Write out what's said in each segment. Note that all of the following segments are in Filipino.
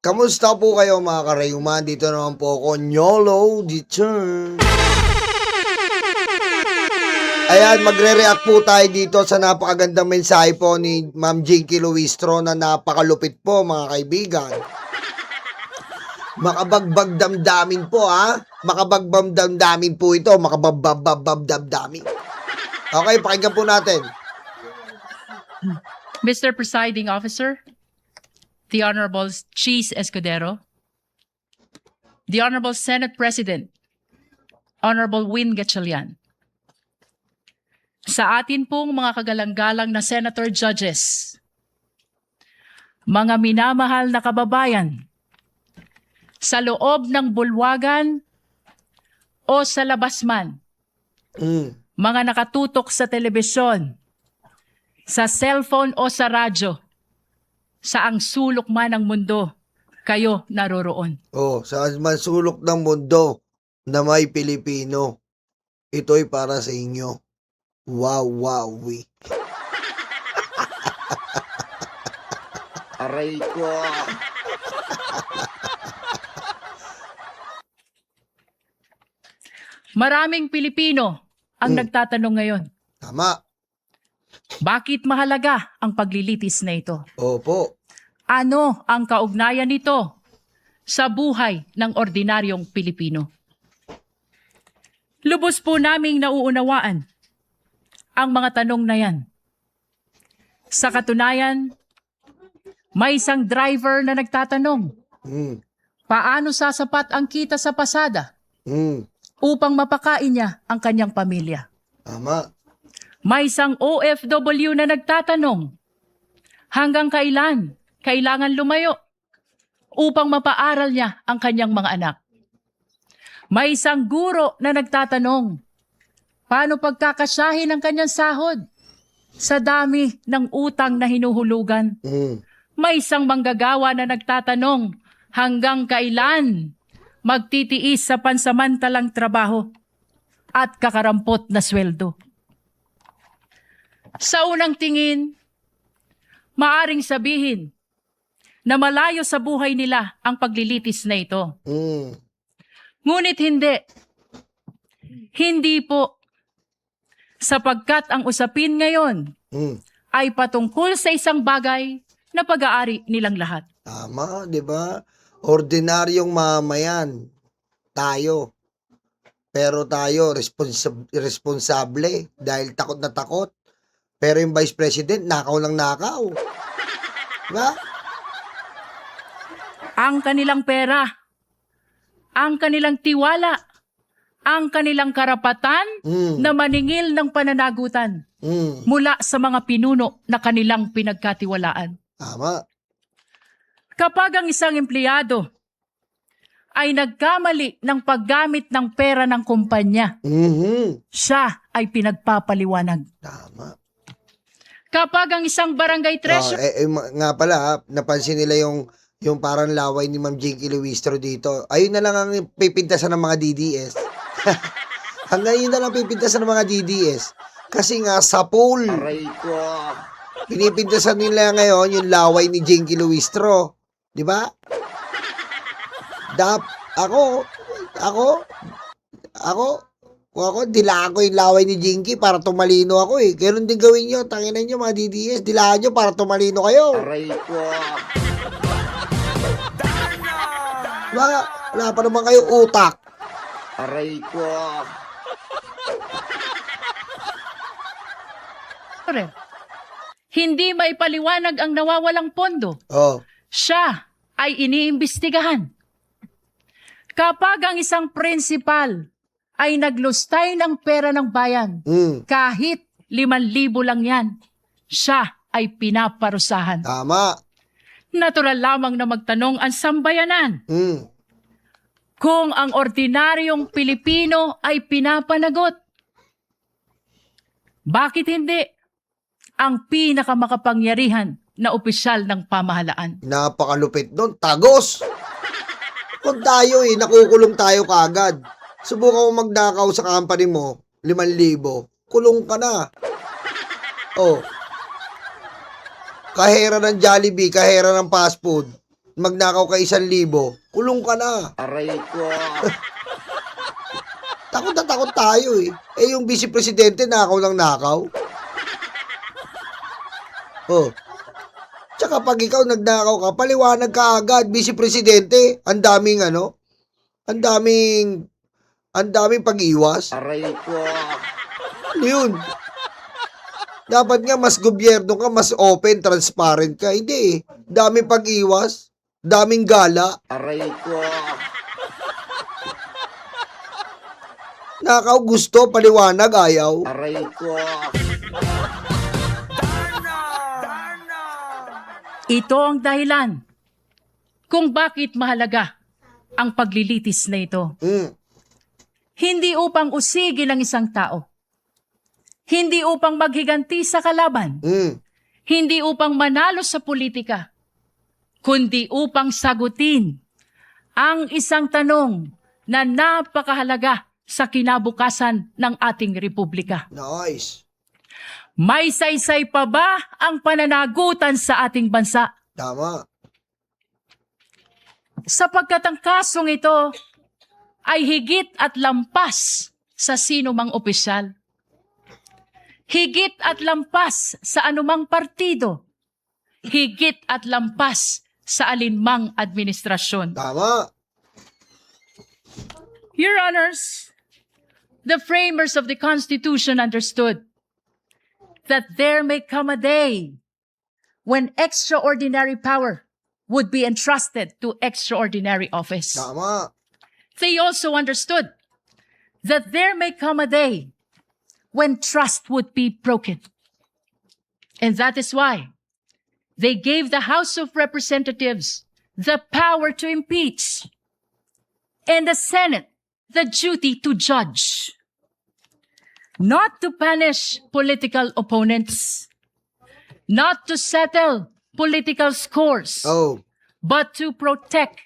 Kamusta po kayo mga karayuman? Dito naman po ako, Nyolo Return. Ayan, magre-react po tayo dito sa napakagandang mensahe po ni Ma'am Jinky Luistro na napakalupit po mga kaibigan. Makabagbag damdamin po ha. Makabagbag damdamin po ito. Makabagbag damdamin. Okay, pakinggan po natin. Mr. Presiding Officer, the Honorable Cheese Escudero, the Honorable Senate President, Honorable Win Gatchalian, sa atin pong mga kagalang-galang na Senator Judges, mga minamahal na kababayan, sa loob ng bulwagan o sa labas man, mga nakatutok sa telebisyon, sa cellphone o sa radyo, saang sulok man ng mundo, kayo naroroon. Sa mansulok ng mundo na may Pilipino, ito'y para sa inyo. Wow, wowie. Aray ko. Maraming Pilipino ang nagtatanong ngayon, Tama. bakit mahalaga ang paglilitis na ito? Opo. Ano ang kaugnayan nito sa buhay ng ordinaryong Pilipino? Lubos po naming nauunawaan ang mga tanong na yan. Sa katunayan, may isang driver na nagtatanong, paano sasapat ang kita sa pasada upang mapakain niya ang kanyang pamilya? Tama. May isang OFW na nagtatanong, hanggang kailan kailangan lumayo upang mapaaral niya ang kanyang mga anak? May isang guro na nagtatanong, paano pagkakasyahin ang kanyang sahod sa dami ng utang na hinuhulugan? May isang manggagawa na nagtatanong, hanggang kailan magtitiis sa pansamantalang trabaho at kakarampot na sweldo? Sa unang tingin, maaring sabihin na malayo sa buhay nila ang paglilitis na ito. Ngunit hindi. Hindi po. Sapagkat ang usapin ngayon ay patungkol sa isang bagay na pag-aari nilang lahat. Tama, di ba? Ordinaryong mamayan. Tayo. Pero tayo, responsable dahil takot na takot. Pero yung Vice President, nakaw lang nakaw. Diba? Ang kanilang pera, ang kanilang tiwala, ang kanilang karapatan na maningil ng pananagutan mula sa mga pinuno na kanilang pinagkatiwalaan. Tama. Kapag ang isang empleyado ay nagkamali ng paggamit ng pera ng kumpanya, siya ay pinagpapaliwanag. Tama. Kapag ang isang barangay treasurer, Nga pala, napansin nila yung parang laway ni Ma'am Jinky Luistro dito. Ayun na lang ang pipintasan ng mga DDS. Hanggang yun na lang pipintasan ng mga DDS. Kasi nga sa pool, pinipintasan nila ngayon yung laway ni Jinky Luistro. Di ba? Ako, dilaan ko yung laway ni Jinky para tumalino ako eh. Ganun din gawin nyo. Tanginan nyo mga DDS. Dilaan nyo para tumalino kayo. Aray ko. Wala pa naman kayo utak. Aray ko. hindi maipaliwanag ang nawawalang pondo. Siya ay iniimbestigahan. Kapag ang isang principal ay naglustay ng pera ng bayan, kahit 5,000 lang yan, siya ay pinaparusahan. Tama. Natural lamang na magtanong ang sambayanan kung ang ordinaryong Pilipino ay pinapanagot. Bakit hindi ang pinakamakapangyarihan na opisyal ng pamahalaan? Napakalupit doon. Tagos! Kung tayo nakukulong tayo kaagad. Subukan mo magnakaw sa company mo, 5,000, kulong ka na. Kahera ng Jollibee, kahera ng fast food. magnakaw ka 1,000, kulong ka na. Aray ko. Takot na takot tayo eh. Eh yung vice presidente nakaw ng nakaw. Oh. Tsaka pag ikaw nagnakaw ka, paliwanag ka agad, vice presidente. Ang daming pag-iwas. Aray ko. Ano yun? Dapat nga mas gobyerno ka, mas open, transparent ka. Hindi eh. Daming pag-iwas, daming gala. Aray ko. Nakaw gusto, paliwanag, ayaw. Aray ko. Ito ang dahilan kung bakit mahalaga ang paglilitis na ito. Hindi upang usigin ang isang tao. Hindi upang maghiganti sa kalaban. Hindi upang manalo sa politika. Kundi upang sagutin ang isang tanong na napakahalaga sa kinabukasan ng ating republika. Nice. May saysay pa ba ang pananagutan sa ating bansa? Tama. Sapagkat ang kasong ito ay higit at lampas sa sino mang opisyal. Higit at lampas sa anumang partido. Higit at lampas sa alinmang administrasyon. Tama. Your Honors, the framers of the Constitution understood that there may come a day when extraordinary power would be entrusted to extraordinary office. Tama. They also understood that there may come a day when trust would be broken. And that is why they gave the House of Representatives the power to impeach and the Senate the duty to judge. Not to punish political opponents, not to settle political scores, but to protect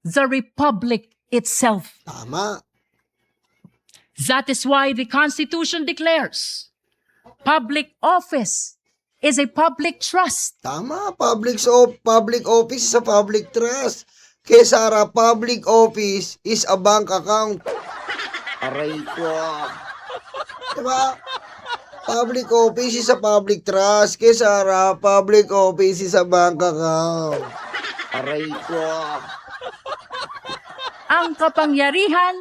the republic itself. Tama. That is why the Constitution declares public office is a public trust. Tama. Public office is a public trust. Kaya Sara, public office is a bank account. Aray ko. Diba? Public office is a public trust. Kaya Sara, public office is a bank account. Aray ko. Ang kapangyarihan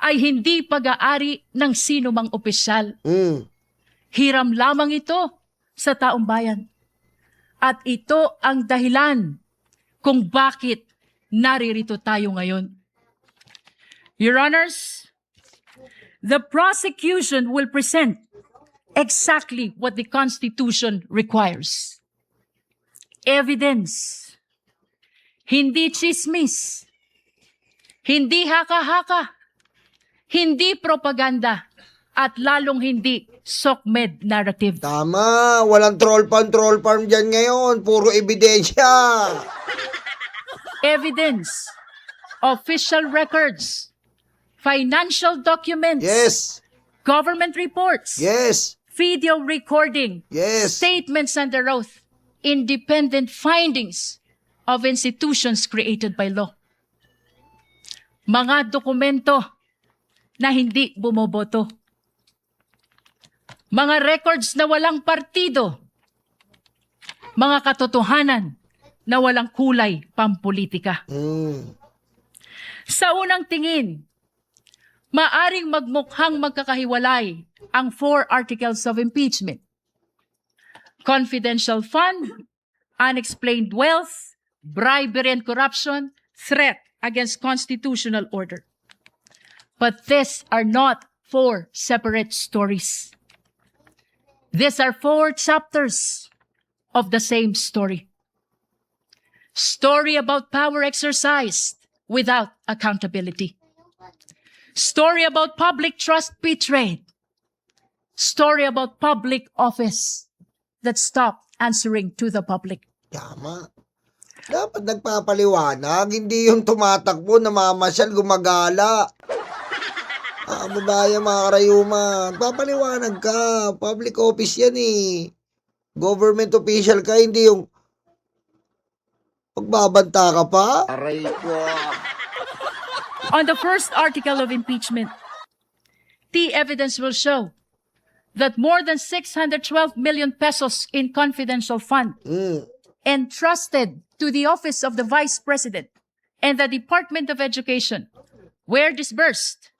ay hindi pag-aari ng sino mang opisyal. Hiram lamang ito sa taong bayan. At ito ang dahilan kung bakit naririto tayo ngayon. Your Honors, the prosecution will present exactly what the Constitution requires. Evidence. Hindi chismis. Hindi haka-haka. Hindi propaganda. At lalong hindi SOCMED narrative. Tama. Walang troll farm dyan ngayon. Puro ebidensya. Evidence. Official records. Financial documents. Yes. Government reports. Yes. Video recording. Yes. Statements under oath. Independent findings of institutions created by law. Mga dokumento na hindi bumoboto. Mga records na walang partido. Mga katotohanan na walang kulay pampolitika. Sa unang tingin, maaring magmukhang magkakahiwalay ang 4 articles of impeachment. Confidential fund, unexplained wealth, bribery and corruption, threat against constitutional order. But these are not 4 separate stories. These are 4 chapters of the same story. Story about power exercised without accountability. Story about public trust betrayed. Story about public office that stopped answering to the public. Tama. Dapat nagpapaliwanag, hindi yung tumatakbo, namamasyal, gumagala. Babayan, mga karayuman, papaliwanag ka. Public office yan eh. Government official ka, hindi yung Magbabanta ka pa? Aray ko. On the first article of impeachment, the evidence will show that more than 612 million pesos in confidential fund Mm. entrusted to the office of the Vice President and the Department of Education were disbursed,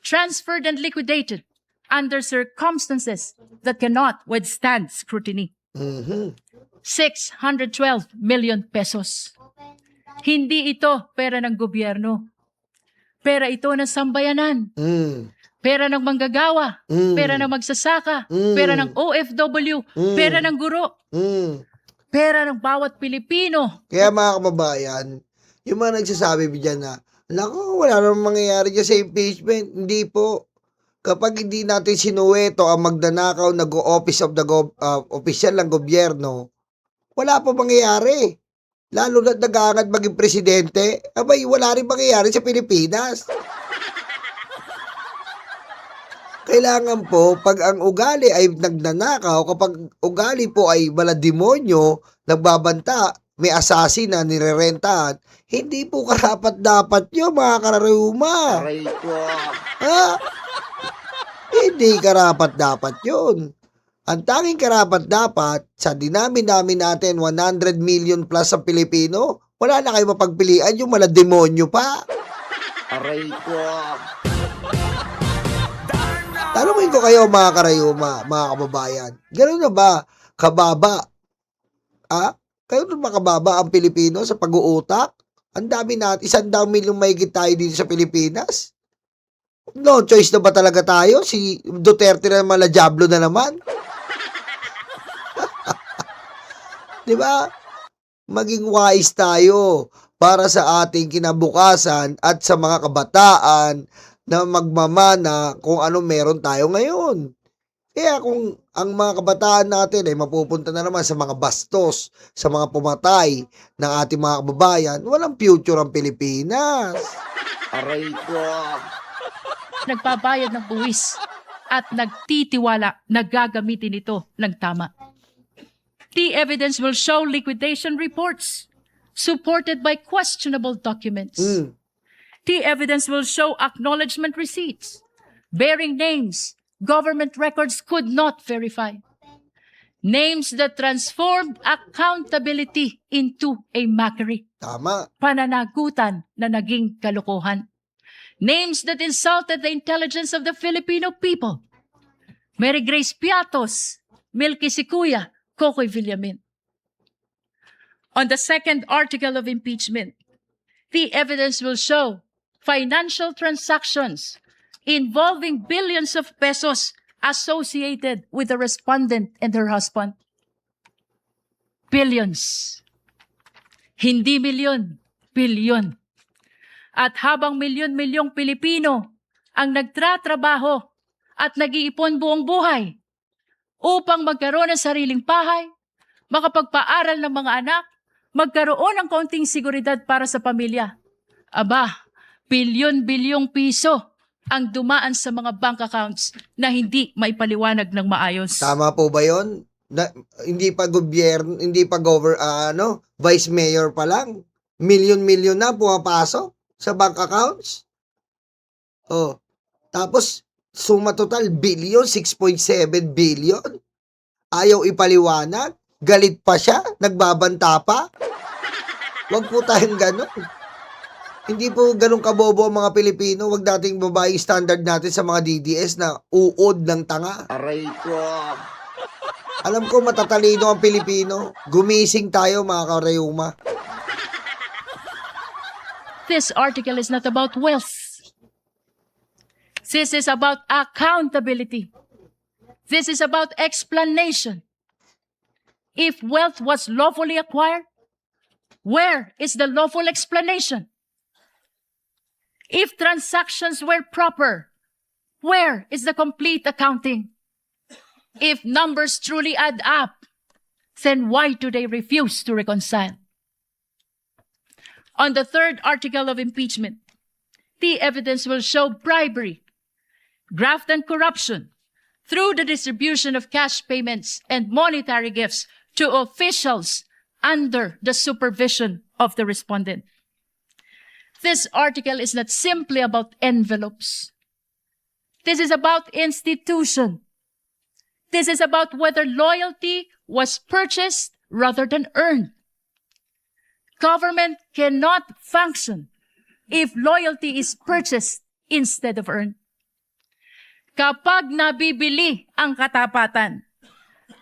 transferred, and liquidated under circumstances that cannot withstand scrutiny. Mhm. 612 million pesos. Hindi ito pera ng gobyerno. Pera ito ng sambayanan. Mm. Pera ng manggagawa. Mm. Pera ng magsasaka. Mm. Pera ng OFW. Mm. Pera ng guro. Mm. Pera ng bawat Pilipino. Kaya mga kababayan, yung mga nagsasabi dyan na, naku, wala namang mangyayari dyan sa impeachment. Hindi po. Kapag hindi natin sinuweto ang magdanakaw na office of the official ng gobyerno, wala pa mangyayari. Lalo na nag-aangad maging presidente, abay, wala rin mangyayari sa Pilipinas. Kailangan po, pag ang ugali ay nagnanakaw, kapag ugali po ay malademonyo, nagbabanta, may assassin na nirerentahan, hindi po karapat-dapat yun, mga kararuma. Aray ko. Ha? Hindi karapat-dapat yun. Ang tanging karapat-dapat, sa dinami-dami natin, 100 million plus sa Pilipino, wala na kayo mapagpilian, yung malademonyo pa. Aray ko. Tanungin ko kayo mga karayuma, mga kababayan. Gano'n na ba kababa? Gano'n ba kababa ang Pilipino sa pag-uutak? Ang dami natin, 100 milyong mahigit tayo dito sa Pilipinas. No choice na ba talaga tayo? Si Duterte na naman, Diablo na naman. Di ba? Maging wise tayo para sa ating kinabukasan at sa mga kabataan na magmamana kung ano meron tayo ngayon. Kaya kung ang mga kabataan natin ay mapupunta na naman sa mga bastos, sa mga pumatay ng ating mga kababayan, walang future ang Pilipinas. Aray ko. Nagbabayad ng buwis at nagtitiwala na gagamitin ito ng tama. The evidence will show liquidation reports supported by questionable documents. Mm. The evidence will show acknowledgement receipts bearing names government records could not verify. Names that transformed accountability into a mockery. Tama. Pananagutan na naging kalokohan. Names that insulted the intelligence of the Filipino people. Mary Grace Piatos, Milky Sikuya, Kokoy Villamin. On the second article of impeachment, the evidence will show financial transactions involving billions of pesos associated with the respondent and her husband. Billions. Hindi milyon, bilyon. At habang milyon-milyong Pilipino ang nagtratrabaho at nag-iipon buong buhay upang magkaroon ng sariling bahay, makapagpaaral ng mga anak, magkaroon ng kaunting seguridad para sa pamilya. Aba, bilyon-bilyong piso ang dumaan sa mga bank accounts na hindi maipaliwanag ng maayos. Tama po ba yun? Hindi pa gobyerno, hindi pa vice mayor pa lang. Milyon-milyon na pumapasok sa bank accounts. Oh. Tapos, suma total, billion, 6.7 billion. Ayaw ipaliwanag. Galit pa siya. Nagbabanta pa. Huwag po tayong ganun. Hindi po ganun kabobo ang mga Pilipino. Huwag nating babaeng standard natin sa mga DDS na uod ng tanga. Aray ko. Alam ko matatalino ang Pilipino. Gumising tayo mga karayuma. This article is not about wealth. This is about accountability. This is about explanation. If wealth was lawfully acquired, where is the lawful explanation? If transactions were proper, where is the complete accounting? If numbers truly add up, then why do they refuse to reconcile? On the third article of impeachment, the evidence will show bribery, graft, and corruption through the distribution of cash payments and monetary gifts to officials under the supervision of the respondent. This article is not simply about envelopes. This is about institution. This is about whether loyalty was purchased rather than earned. Government cannot function if loyalty is purchased instead of earned. Kapag nabibili ang katapatan,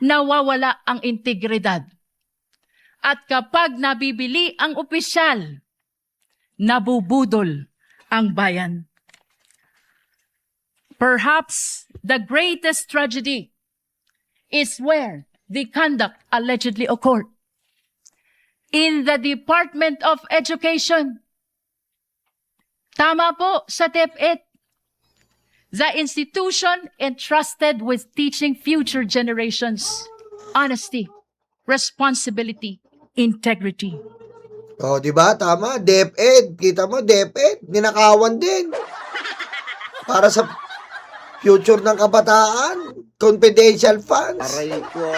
nawawala ang integridad. At kapag nabibili ang opisyal, nabubudol ang bayan. Perhaps the greatest tragedy is where the conduct allegedly occurred. In the Department of Education. Tama po sa DepEd. The institution entrusted with teaching future generations honesty, responsibility, integrity. Oh, di ba? Tama. DepEd. Kita mo, DepEd. Ninakawan din. Para sa future ng kabataan. Confidential funds. Aray ko.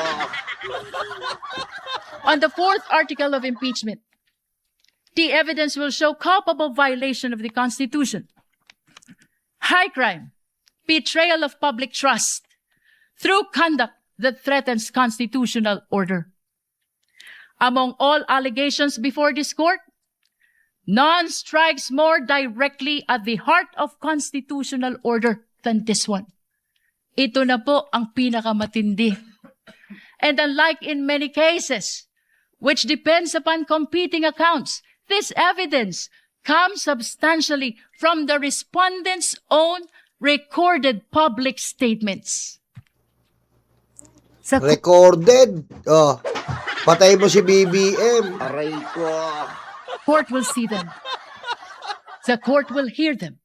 On the fourth article of impeachment, the evidence will show culpable violation of the Constitution, high crime, betrayal of public trust through conduct that threatens constitutional order. Among all allegations before this court, none strikes more directly at the heart of constitutional order than this one. Ito na po ang pinakamatindi. And unlike in many cases, which depends upon competing accounts, this evidence comes substantially from the respondent's own recorded public statements. Sa Recorded. Oh. Patay mo si BBM. Aray ko. court will see them. The court will hear them.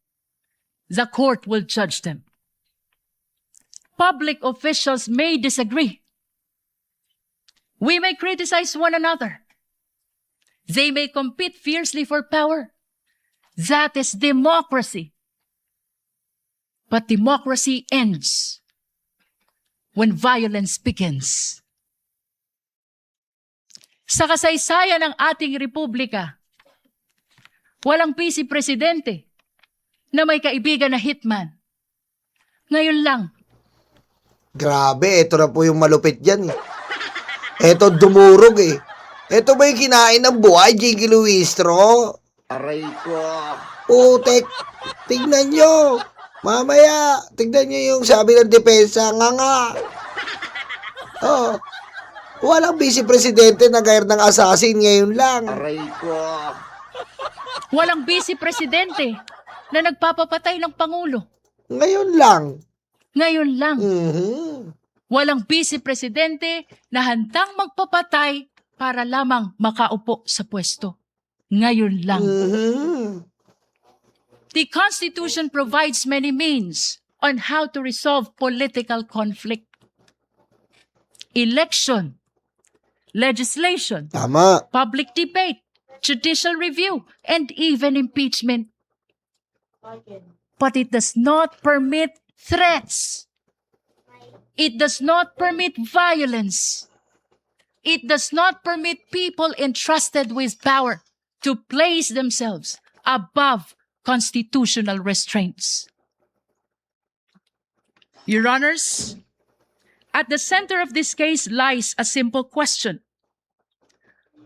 The court will judge them. Public officials may disagree. We may criticize one another. They may compete fiercely for power. That is democracy. But democracy ends when violence begins. Sa kasaysayan ng ating republika, walang vice-presidente na may kaibigan na hitman. Ngayon lang, Grabe, ito na po yung malupit dyan eh. Ito dumurog eh. Ito ba yung kinain ng buhay, Jiggy Luistro? Aray ko. Putek, tignan nyo. Mamaya, tignan nyo yung sabi ng depensa, nga. Oh, walang vice-presidente na gayar ng assassin ngayon lang. Aray ko. walang vice-presidente na nagpapapatay ng Pangulo. Ngayon lang. Ngayon lang, Mhm. walang vice-presidente na handang magpapatay para lamang makaupo sa pwesto. Ngayon lang. Mhm. The Constitution provides many means on how to resolve political conflict. Election, legislation, Tama. public debate, judicial review, and even impeachment. But it does not permit threats. It does not permit violence. It does not permit people entrusted with power to place themselves above constitutional restraints. Your Honors, at the center of this case lies a simple question,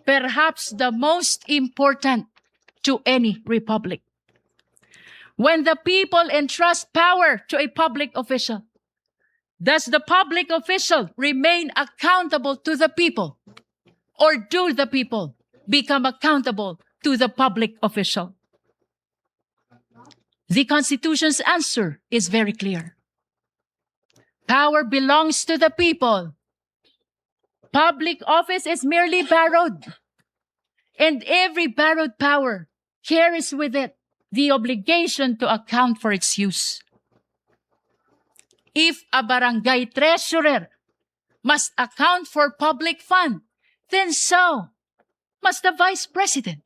perhaps the most important to any republic. When the people entrust power to a public official, does the public official remain accountable to the people? Or do the people become accountable to the public official? The Constitution's answer is very clear. Power belongs to the people. Public office is merely borrowed. And every borrowed power carries with it the obligation to account for its use. If a barangay treasurer must account for public fund, then so must the vice president.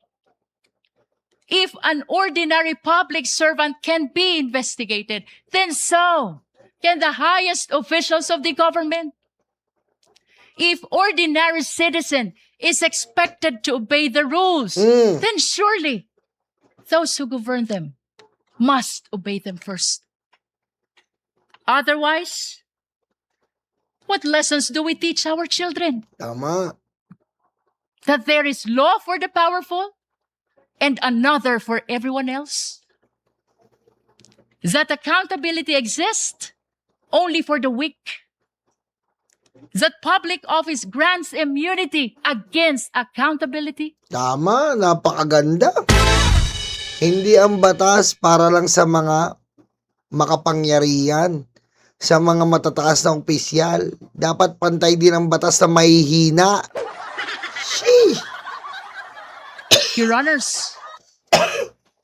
If an ordinary public servant can be investigated, then so can the highest officials of the government. If ordinary citizen is expected to obey the rules, Mm. then surely those who govern them must obey them first. Otherwise, what lessons do we teach our children? Tama. That there is law for the powerful and another for everyone else? That accountability exists only for the weak? That public office grants immunity against accountability? Tama, napakaganda. Hindi ang batas para lang sa mga makapangyarihan, sa mga matataas na opisyal. Dapat pantay din ang batas sa mahihina. Sheesh. Your Honors,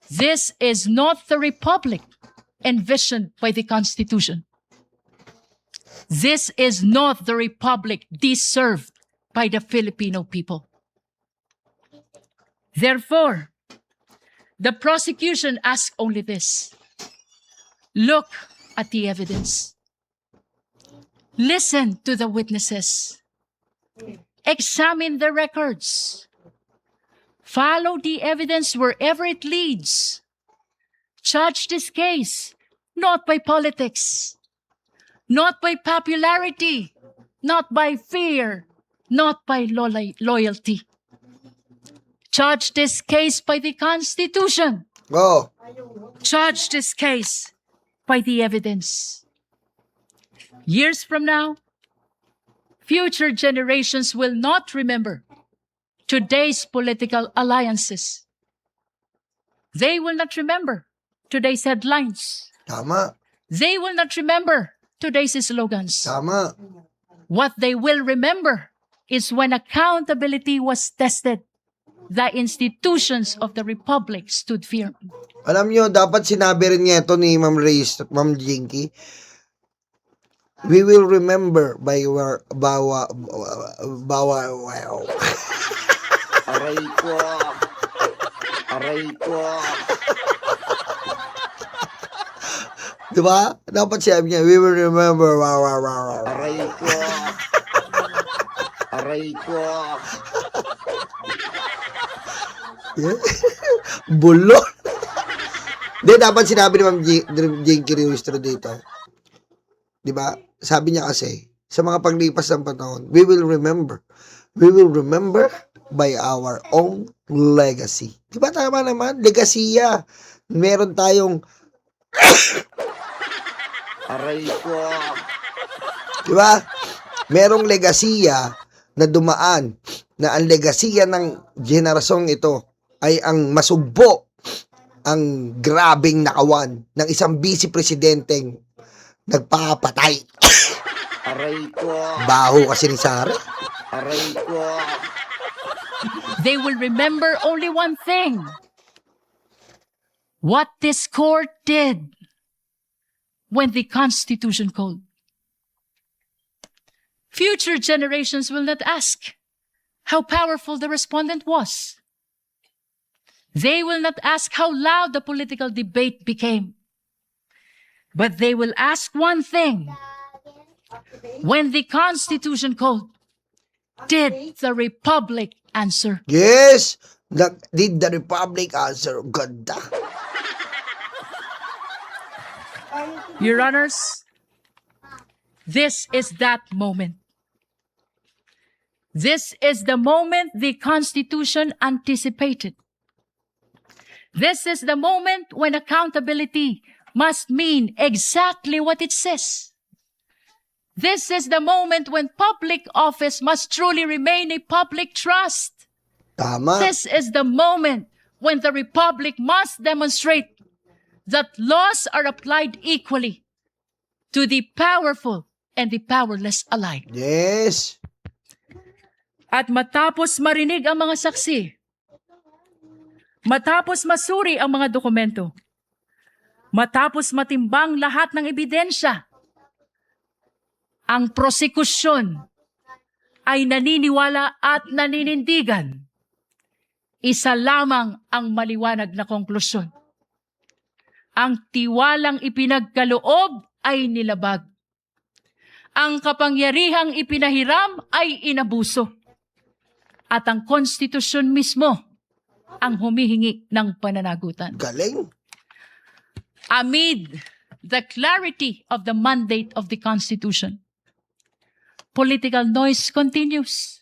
this is not the republic envisioned by the Constitution. This is not the republic deserved by the Filipino people. Therefore, the prosecution asks only this. Look at the evidence. Listen to the witnesses. Examine the records. Follow the evidence wherever it leads. Judge this case not by politics, not by popularity, not by fear, not by loyalty. Judge this case by the Constitution. Oh, Judge this case by the evidence. Years from now, future generations will not remember today's political alliances. They will not remember today's headlines. tama, They will not remember today's slogans. tama. What they will remember is when accountability was tested, the institutions of the Republic stood firm. Alam nyo, dapat sinabi rin niya ito ni Ma'am Reyes at Ma'am Jinky. We will remember by our bawa wow. Aray ko. Aray ko. Diba? Dapat siya niya, we will remember wow. Aray ko. Aray ko. Yeah. Bulol. Hindi, dapat sinabi ni Ma'am Jinky Rewistro dito. Diba? Sabi niya kasi, sa mga paglipas ng panahon, we will remember. We will remember by our own legacy. Diba tama naman? Legasiya. Meron tayong, Aray ko. diba? Merong legasiya na dumaan, na ang legasiya ng jenerasyong ito ay ang masugbo ang grabing nakawan ng isang vice-presidenteng nagpapatay. Aray ko. Baho kasi ni Sara. Aray ko. They will remember only one thing. What this court did when the Constitution called. Future generations will not ask how powerful the respondent was. They will not ask how loud the political debate became. But they will ask one thing. When the Constitution called, did the Republic answer? Yes! Did the Republic answer? Ganda. Your Honors, this is that moment. This is the moment the Constitution anticipated. This is the moment when accountability must mean exactly what it says. This is the moment when public office must truly remain a public trust. Tama. This is the moment when the Republic must demonstrate that laws are applied equally to the powerful and the powerless alike. Yes. At matapos marinig ang mga saksi, matapos masuri ang mga dokumento, matapos matimbang lahat ng ebidensya, ang prosekusyon ay naniniwala at naninindigan. Isa lamang ang maliwanag na konklusyon. Ang tiwalang ipinagkaloob ay nilabag. Ang kapangyarihang ipinahiram ay inabuso. at ang konstitusyon mismo ang humihingi ng pananagutan. Galing. Amid the clarity of the mandate of the Constitution, political noise continues.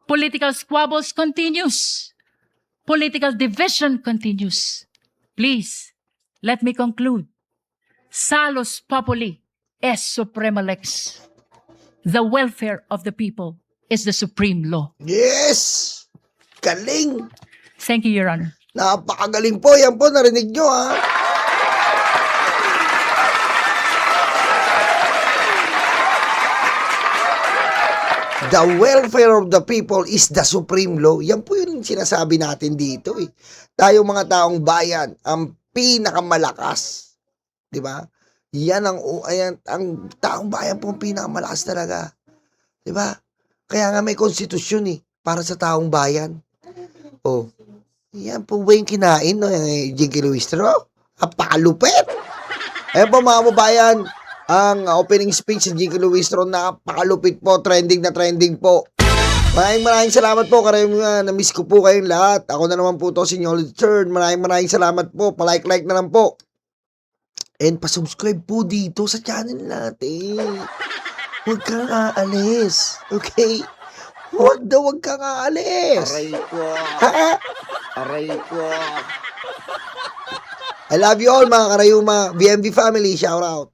Political squabbles continues. Political division continues. Please, let me conclude. Salus populi est suprema lex. The welfare of the people is the supreme law. Yes! Galing! Thank you, Your Honor. Napakagaling po. Yan po, narinig nyo, ha? The welfare of the people is the supreme law. Yan po yung sinasabi natin dito, eh. Tayo mga taong bayan, ang pinakamalakas. Di ba? Yan ang taong bayan po ang pinakamalakas talaga. Di ba? Kaya nga may konstitusyon, eh, para sa taong bayan. Oh, yan po ba yung kinain, no? Yung Jinky Luistro? Napakalupit! Ayan po mga kababayan, ang opening speech ni Jinky Luistro, napakalupit po, trending na trending po. Maraming salamat po, karayong na-miss ko po kayong lahat. Ako na naman po to, si Nyolid Third. Maraming salamat po, palike-like na lang po. And pasubscribe po dito sa channel natin. Huwag kang aalis, okay? Huwag kang aalis. Aray ko. Ha? Aray ko. I love you all mga karayuma. BMB family, shout out.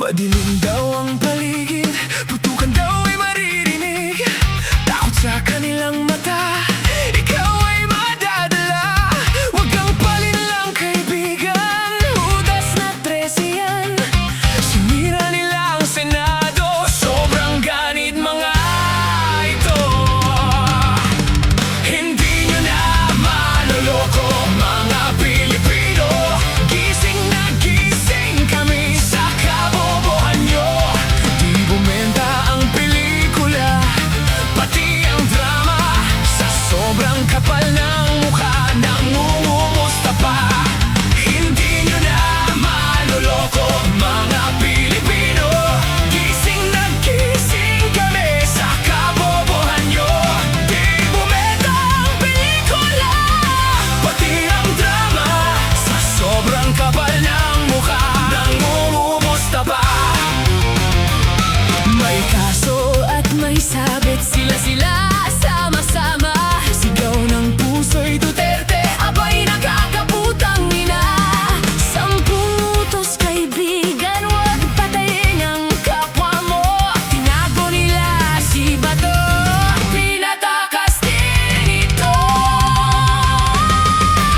Madilim daw ang paligid, putukan daw ay maririnig. Takot sa kanilang mata, ikaw ay madadala. Huwag kang palinlang kaibigan, hudas na 13 yan. Sinira nila ang Senado, sobrang ganid mga ito. Hindi nyo na maloloko mga Pilipino. Gising na gising kami sa kabobohan nyo. Di bumenta ang pelikula, pati ang drama. Sa sobrang kapal ng mukha, nangungumusta pa. Hindi nyo na maloloko mga Pilipino. Gising na gising kami sa kabobohan nyo. Di bumenta ang pelikula, pati ang drama. Sa sobrang kapal ng mukha, nangungumusta pa. May kaso at may sabit, sila sama-sama. Sigaw ng puso'y Duterte, abay nakakaputang ina. 10 utos kaibigan, huwag patayin ang kapwa mo. Tinago nila si Bato, pinatakas din ito.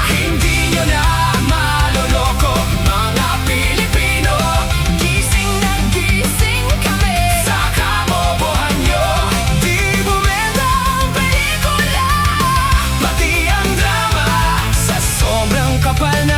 Hindi nyo na maloloko mga Pilipino. Gising na gising kami sa kabobohan nyo. Di bumenta ang pelikula, pati ang drama. Sa sobrang kapal na